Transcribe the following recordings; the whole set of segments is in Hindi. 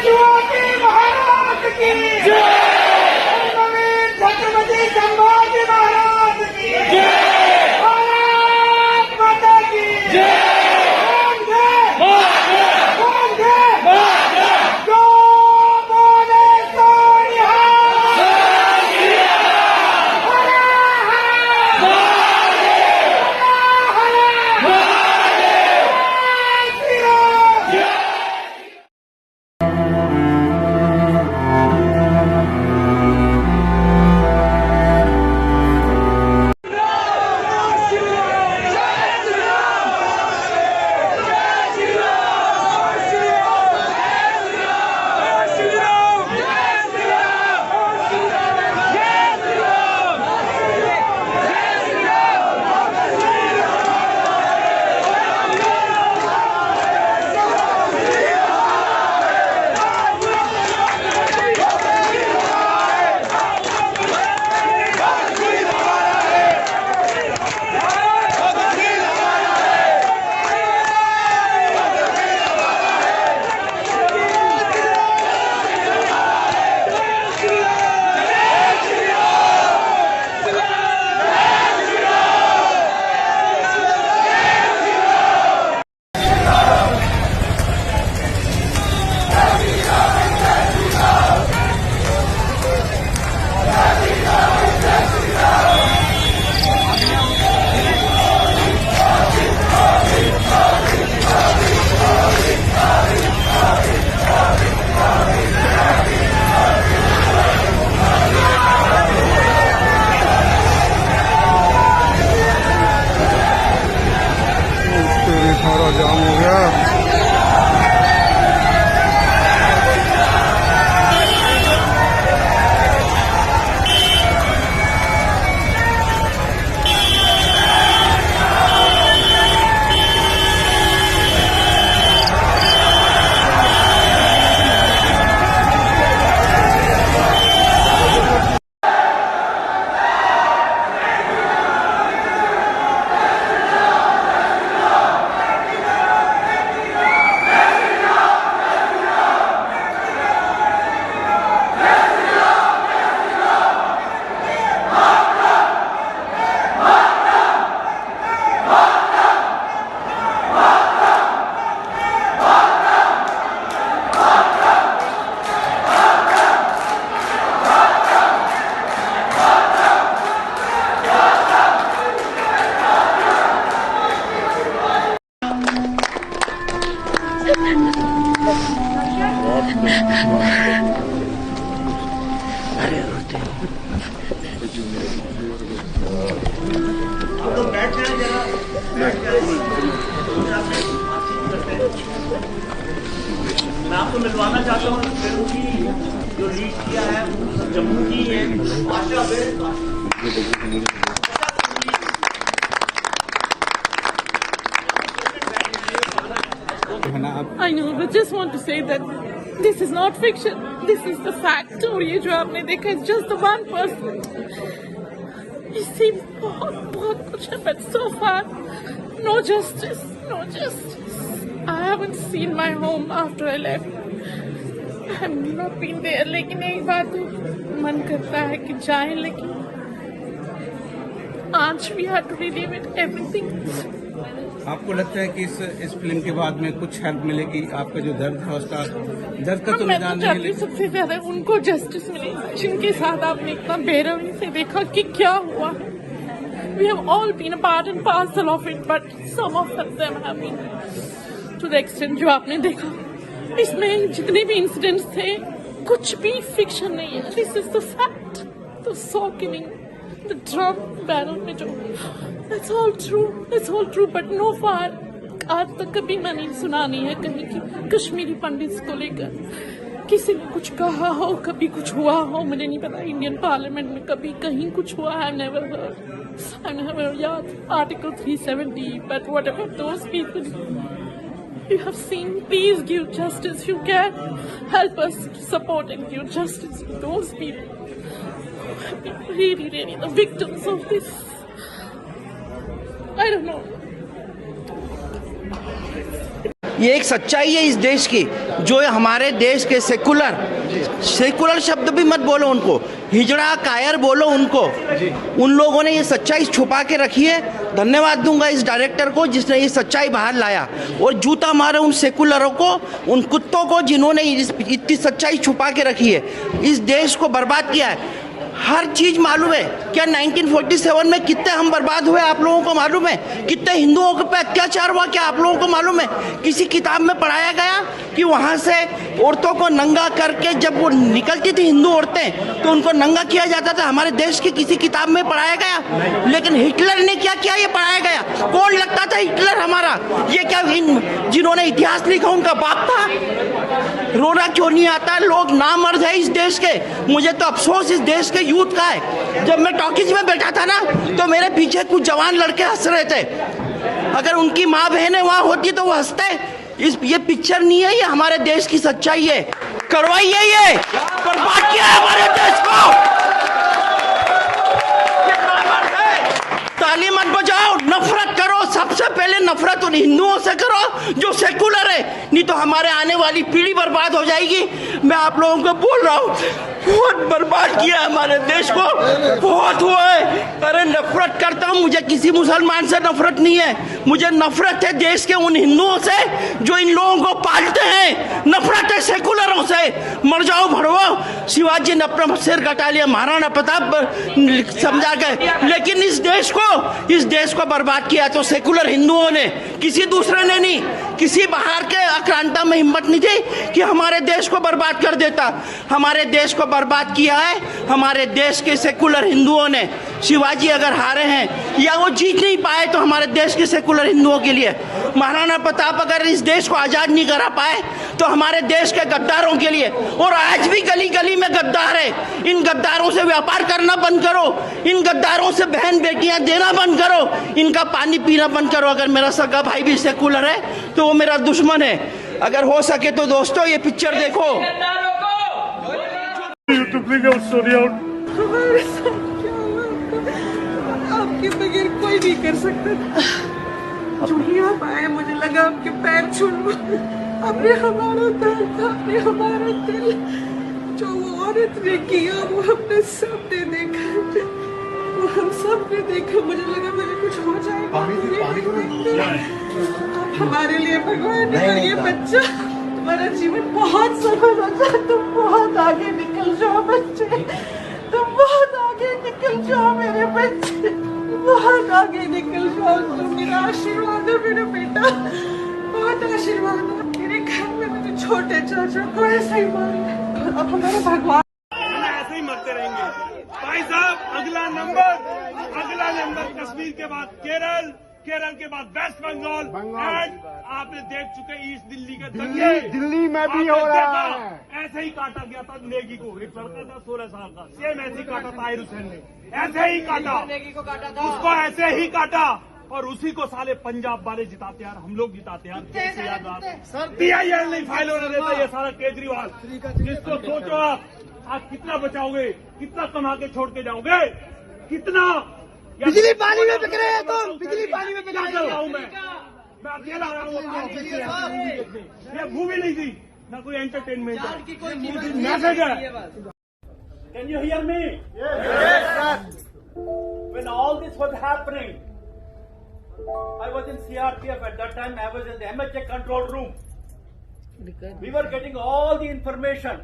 शिवाजी महाराज की नवीन छत्रपति संभाजी महाराज की भारत माता की जो बोले तो सारा जाम हो गया। अरे रोते मैं आपको मिलवाना चाहता हूँ फिल्म की जो लीड किया है जम्मू की है आशा I know, but just want to say that this is not fiction. This is the fact. और ये जो आपने देखा is just the one person. इससे बहुत कुछ है, but so far no justice, no justice. I haven't seen my home after I left. I have not been there. लेकिन एक बात मन करता है कि जाएं, लेकिन आज we have to relive it everything. आपको लगता है कि इस फिल्म के बाद में कुछ हेल्प मिलेगी? आपका जो दर्द है उसका दर्द का तो निदान नहीं, लेकिन सबसे ज्यादा उनको जस्टिस मिले जिनके साथ आपने इतना बेरहमी से देखा कि क्या हुआ. We have all been a part and parcel of it, but some of them have been to the extent जो आपने देखा. इसमें जितने भी इंसिडेंट्स थे कुछ भी फिक्शन नहीं है. This is the fact. The saw killing, the drum battle में जो It's all true. It's all true. But no far आज तक कभी मैंने सुना नहीं है कहीं कि कश्मीरी पंडित्स को लेकर किसी ने कुछ कहा हो, कभी कुछ हुआ हो. मुझे नहीं पता इंडियन पार्लियामेंट में कभी कहीं कुछ हुआ. I've never heard. I've never heard Article 370. But whatever those people you have seen, please give justice. You can help us support and give justice to those people who have been really the victims of this. I don't know. ये एक सच्चाई है इस देश की, जो हमारे देश के सेकुलर शब्द भी मत बोलो उनको, हिजड़ा कायर बोलो उनको। उन लोगों ने ये सच्चाई छुपा के रखी है। धन्यवाद दूंगा इस डायरेक्टर को जिसने ये सच्चाई बाहर लाया, और जूता मारे उन सेकुलरों को, उन कुत्तों को जिन्होंने इतनी सच्चाई छुपा के रखी है, इस देश को बर्बाद किया है। हर चीज मालूम है क्या? 1947 में कितने हम बर्बाद हुए आप लोगों को मालूम है? कितने हिंदुओं के पे अत्याचार हुआ क्या आप लोगों को मालूम है? किसी किताब में पढ़ाया गया कि वहां से औरतों को नंगा करके, जब वो निकलती थी हिंदू औरतें, तो उनको नंगा किया जाता था? हमारे देश की किसी किताब में पढ़ाया गया? लेकिन हिटलर ने क्या किया ये पढ़ाया गया? कौन लगता था हिटलर हमारा? ये क्या जिन्होंने इतिहास लिखा उनका बाप था? रोना क्यों नहीं आता? लोग नामर्द है इस देश के। मुझे तो अफसोस इस देश के यूथ का है। जब मैं टॉकीज में बैठा था ना, तो मेरे पीछे कुछ जवान लड़के हंस रहे थे। अगर उनकी माँ बहनें वहां होती तो वो हंसते। ये पिक्चर नहीं है, ये हमारे देश की सच्चाई है। करवाइए, ये बर्बाद किया है हमारे देश को। ताली मत बजाओ, नफरत करो। सबसे पहले नफरत उन हिंदुओं से करो जो सेकुलर है, नहीं तो हमारे आने वाली पीढ़ी बर्बाद हो जाएगी। मैं आप लोगों को बोल रहा हूँ, बहुत बर्बाद किया हमारे देश को, बहुत हुआ है। अरे नफरत करता हूँ, मुझे किसी मुसलमान से नफरत नहीं है, मुझे नफरत है देश के उन हिंदुओं से जो इन लोगों को पालते हैं। नफरत है सेकुलरों से। मर जाओ भड़वो। शिवाजी ने अपना सिर कटा लिया, महाराणा प्रताप समझा के, लेकिन इस देश को बर्बाद किया तो सेकुलर हिंदुओं ने, किसी दूसरे ने नहीं। किसी बाहर के आक्रांता में हिम्मत नहीं थी कि हमारे देश को बर्बाद कर देता। हमारे देश को बर्बाद किया है हमारे देश के सेकुलर हिंदुओं ने। शिवाजी अगर हारे हैं या वो जीत नहीं पाए तो हमारे देश के सेकुलर हिंदुओं के लिए। महाराणा प्रताप अगर इस देश को आजाद नहीं करा पाए तो हमारे देश के गद्दारों के लिए। और आज भी गली गली में गद्दार है। इन गद्दारों से व्यापार करना बंद करो, इन गद्दारों से बहन बेटियां देना बंद करो, इनका पानी पीना बंद करो। अगर मेरा सगा भाई भी सेकुलर है तो वो मेरा दुश्मन है। अगर हो सके तो दोस्तों ये पिक्चर देखो। हमारे साथ क्या हुआ? आपके बगैर कोई नहीं कर सकता। जो ही आप आए मुझे लगा आपके पैर छू लूं। आपने हमारा दर्द, आपने हमारा दिल, जो वो औरत ने किया वो हमने सबने देखा, वो हम सब ने देखा। मुझे लगा मुझे कुछ हो जाएगा। आप हमारे लिए भगवान निकल, ये बच्चा तुम्हारा जीवन बहुत सफल होता। तुम बहुत आगे निकल जाओ बच्चे, तुम बहुत आगे निकल जाओ मेरे बच्चे, बहुत आगे निकल जाओ। तुम मेरा आशीर्वाद है मेरा बेटा, बहुत आशीर्वाद है। मेरे घर में मेरे छोटे चाचा को ऐसा ही मारा। अब हमारे भगवान ऐसे ही मरते रहेंगे। भाई साहब अगला नंबर कश्मीर के बाद केरल के बाद वेस्ट बंगाल, एंड आपने देख चुके ईस्ट दिल्ली के दंगे। दिल्ली में भी हो रहा है। ऐसे ही काटा गया था नेगी को, एक लड़का था 16 साल का, सेम ऐसे ही काटा था आहिर हुसैन ने, ऐसे ही काटा, उसको ऐसे ही काटा। और उसी को साले पंजाब वाले जिताते यार, हम लोग जिताते यार। कैसे याद आप PIL नहीं फाइल होने देता ये सारा केजरीवाल। जिसको सोचो आप कितना बचाओगे, कितना कमा के छोड़ के जाओगे, कितना बिजली पानी में बिक रहे हैं तुम, बिजली पानी में बिक रहे हो। मैं अकेला रहा हूँ, ये मूवी नहीं थी ना कोई एंटरटेनमेंट मैसेज है। Can you hear me? Yes. When all this was happening, I was in CRPF at that time. I was in the MHA control room. We were getting all the information.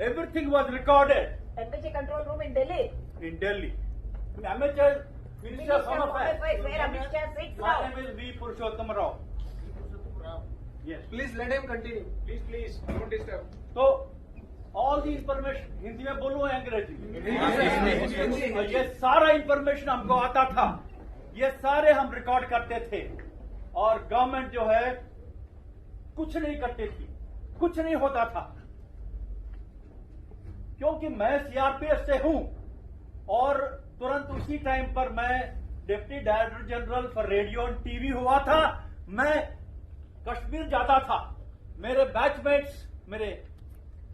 Everything was recorded. MHA control room in Delhi. In Delhi. MHA Minister Home Affairs. Where Amit Shah sits My now. name is V. Purushottam Rao. Yes. Please let him continue. Please, don't disturb. So all the information Hindi में बोलूं या अंग्रेजी? ये सारा इंफॉर्मेशन हमको आता था, ये सारे हम रिकॉर्ड करते थे। और गवर्नमेंट जो है कुछ नहीं करती थी, कुछ नहीं होता था। क्योंकि मैं CRPF से हूं और तुरंत उसी टाइम पर मैं deputy director general for radio and TV हुआ था। मैं कश्मीर जाता था, मेरे बैचमेट्स, मेरे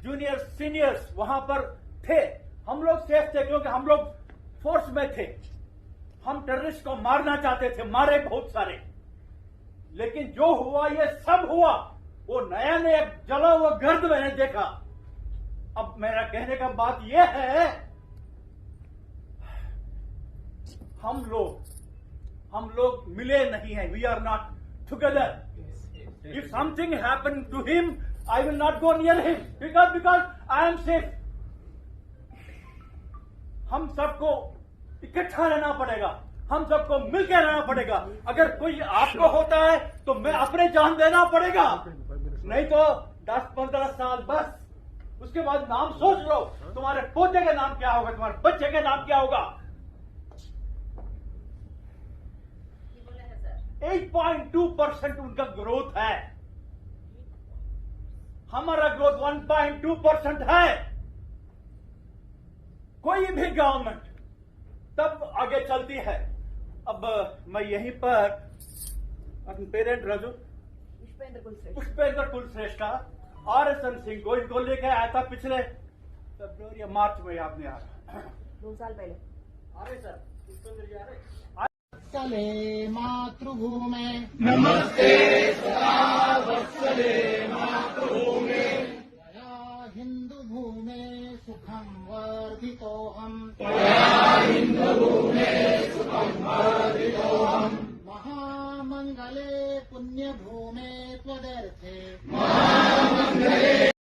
जूनियर्स सीनियर्स वहां पर थे। हम लोग सेफ थे क्योंकि हम लोग फोर्स में थे। हम टेररिस्ट को मारना चाहते थे, मारे बहुत सारे। लेकिन जो हुआ ये सब हुआ, वो नया नया जला हुआ गर्द मैंने देखा। अब मेरा कहने का बात यह है, हम लोग मिले नहीं हैं। We are not together. If something happen to him, I will not go near him because I am safe. हम सबको इकट्ठा रहना पड़ेगा, हम सबको मिलकर रहना पड़ेगा। अगर कोई आपको होता है तो मैं अपने जान देना पड़ेगा, नहीं तो 10-15 साल बस, उसके बाद नाम सोच लो, तुम्हारे पोते का नाम क्या होगा, तुम्हारे बच्चे का नाम क्या होगा। 8.2% उनका ग्रोथ है, हमारा ग्रोथ 1.2% है। कोई भी गवर्नमेंट तब आगे चलती है। अब मैं यहीं पर अपने पेरेंट रजू पुष्पेंद्र कुलश्रेष्ठ का RSN सिंह को इनको लेकर आया था पिछले फरवरी या मार्च में, याद नहीं आ रहा, 2 साल पहले। अरे सर पुष्पेंद्र जी आ रहे। वत्सले मातृभूमे नमस्ते सदा वत्सले मातृभूमे त्वया हिंदू भूमे सुखम वर्धितोऽहम् महामंगले पुण्य भूमे त्वदर्थे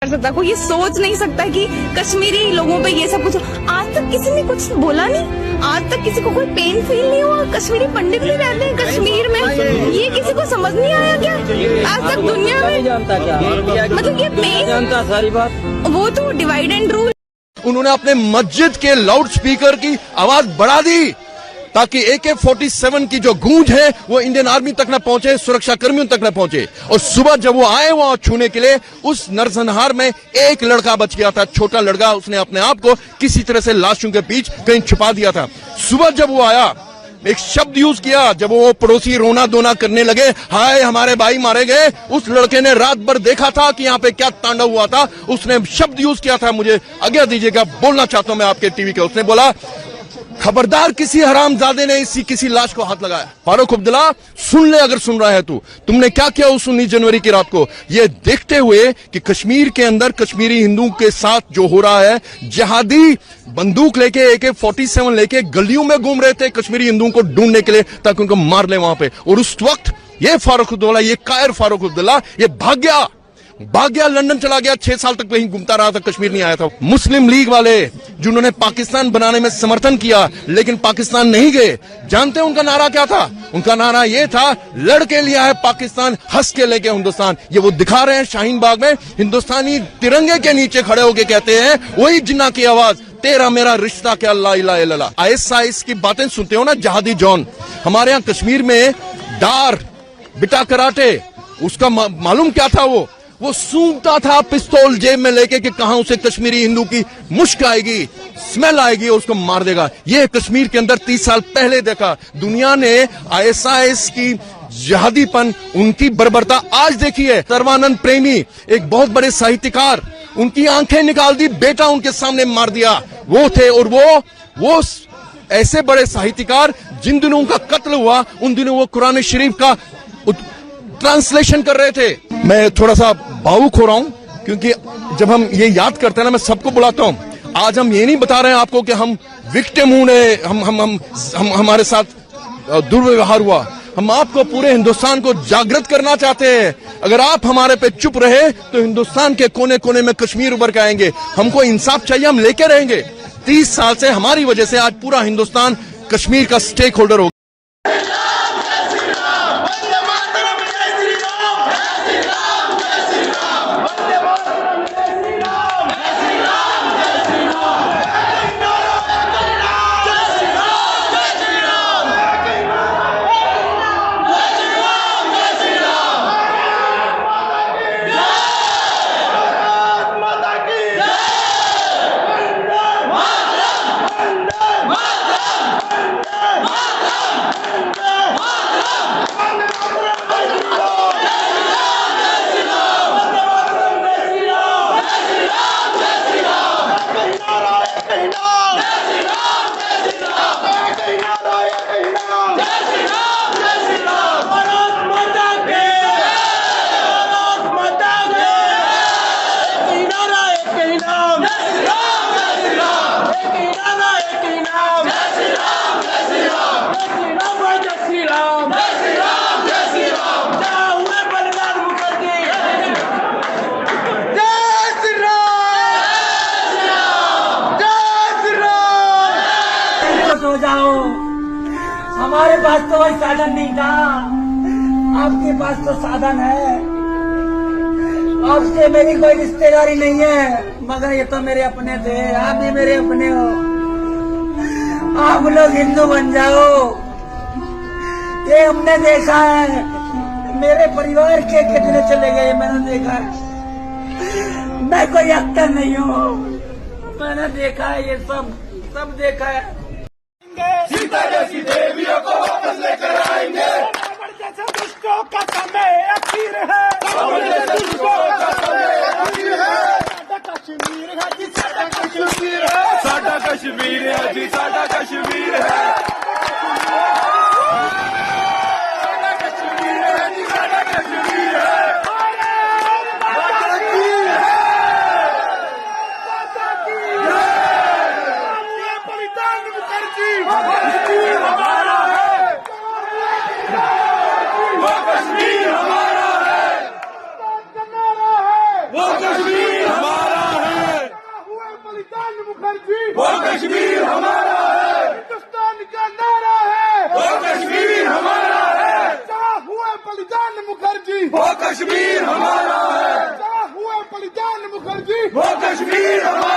कर सकता, कोई ये सोच नहीं सकता कि कश्मीरी लोगों पे ये सब कुछ। आज तक किसी ने कुछ बोला नहीं, आज तक किसी को कोई पेन फील नहीं हुआ। कश्मीरी पंडित भी रहते हैं कश्मीर में, ये किसी को समझ नहीं आया क्या? आज तक दुनिया में जानता क्या, मतलब ये पेन जानता सारी बात। वो तो डिवाइड एंड रूल। उन्होंने अपने मस्जिद के लाउड स्पीकर की आवाज बढ़ा दी ताकि AK-47 की जो गूंज है वो इंडियन आर्मी तक न पहुंचे, सुरक्षा कर्मियों तक न पहुंचे। और सुबह जब वो आए वहां छूने के लिए, उस नरसंहार में एक लड़का बच गया था, छोटा लड़का। उसने अपने आप को किसी तरह से लाशों के बीच कहीं छुपा दिया था। सुबह जब वो आया, एक शब्द यूज किया, जब वो पड़ोसी रोना धोना करने लगे, हाय हमारे भाई मारे गए। उस लड़के ने रात भर देखा था कि यहाँ पे क्या तांडव हुआ था। उसने शब्द यूज किया था, मुझे आज्ञा दीजिएगा, बोलना चाहता हूं मैं आपके टीवी के। उसने बोला, खबरदार किसी हरामजादे ने किसी लाश को हाथ लगाया। फारूक अब्दुल्ला, सुन ले अगर सुन रहा है तू, तुमने क्या किया उस 19 जनवरी की रात को, ये देखते हुए कि कश्मीर के अंदर कश्मीरी हिंदुओं के साथ जो हो रहा है, जिहादी बंदूक लेके AK-47 लेके गलियों में घूम रहे थे कश्मीरी हिंदुओं को ढूंढने के लिए ताकि उनको मार ले वहां पे। और उस वक्त ये फारूक अब्दुल्ला, ये कायर फारूक अब्दुल्ला, ये भाग गया, लंदन चला गया। 6 साल तक वहीं घूमता रहा था, कश्मीर नहीं आया था। मुस्लिम लीग वाले जिन्होंने पाकिस्तान बनाने में समर्थन किया लेकिन पाकिस्तान नहीं गए, जानते हैं उनका नारा क्या था? उनका नारा ये था, लड़के लिया है पाकिस्तान, हंस के लेके हिंदुस्तान। ये वो दिखा रहे हैं शाहीन बाग में, हिंदुस्तानी तिरंगे के नीचे खड़े होके कहते हैं, वही जिन्ना की आवाज, तेरा मेरा रिश्ता क्या ला इलाहा इल्लल्लाह। ISIS की बातें सुनते हो ना, जहादी जॉन। हमारे यहाँ कश्मीर में डार बिटा कराटे, उसका मालूम क्या था? वो सूंघता था पिस्तौल जेब में लेके कि कहां उसे कश्मीरी हिंदू की मुश्क आएगी, स्मेल आएगी और उसको मार देगा। ये कश्मीर के अंदर 30 साल पहले देखा। दुनिया ने ISIS की जिहादीपन, उनकी बर्बरता आज देखी है। सर्वानंद प्रेमी एक बहुत बड़े साहित्यकार, उनकी आंखें निकाल दी, बेटा उनके सामने मार दिया। वो थे, और वो ऐसे बड़े साहित्यकार जिन दिनों उनका कत्ल हुआ, उन दिनों वो कुरान शरीफ का ट्रांसलेशन कर रहे थे। मैं थोड़ा सा भावुक हो रहा हूं क्योंकि जब हम ये याद करते हैं ना, मैं सबको बुलाता हूं। आज हम ये नहीं बता रहे हैं आपको कि हम विक्टिम हुए, हम हमारे साथ दुर्व्यवहार हुआ। हम आपको, पूरे हिंदुस्तान को जागृत करना चाहते हैं। अगर आप हमारे पे चुप रहे तो हिंदुस्तान के कोने कोने में कश्मीर उभर के आएंगे। हमको इंसाफ चाहिए, हम लेके रहेंगे। 30 साल से हमारी वजह से आज पूरा हिंदुस्तान कश्मीर का स्टेक होल्डर हो। हमारे पास तो वही साधन नहीं था, आपके पास तो साधन है। आपसे मेरी कोई रिश्तेदारी नहीं है, मगर ये तो मेरे अपने थे, आप भी मेरे अपने हो। आप लोग हिंदू बन जाओ, ये हमने देखा है। मेरे परिवार के कितने चले गए मैंने देखा है। मैं कोई एक्टर नहीं हूँ, मैंने देखा है, ये सब देखा है। सीता जैसी देवियों को वापस लेकर आएंगे। रावण जैसे दुष्टों का समय अखीर है। रावण जैसे दुष्टों का समय अखीर है। साडा कश्मीर है जी, साडा कश्मीर है। साडा कश्मीर है जी, साडा कश्मीर है। साडा कश्मीर है जी, साडा कश्मीर है। कश्मीर हमारा है, वो कश्मीर हमारा है, वो कश्मीर हमारा है, बलिदान मुखर्जी, वो कश्मीर हमारा है, हिंदुस्तान का नारा है, वो कश्मीर हमारा है, हुआ बलिदान मुखर्जी, वो कश्मीर हमारा है, हुआ बलिदान मुखर्जी, वो कश्मीर हमारा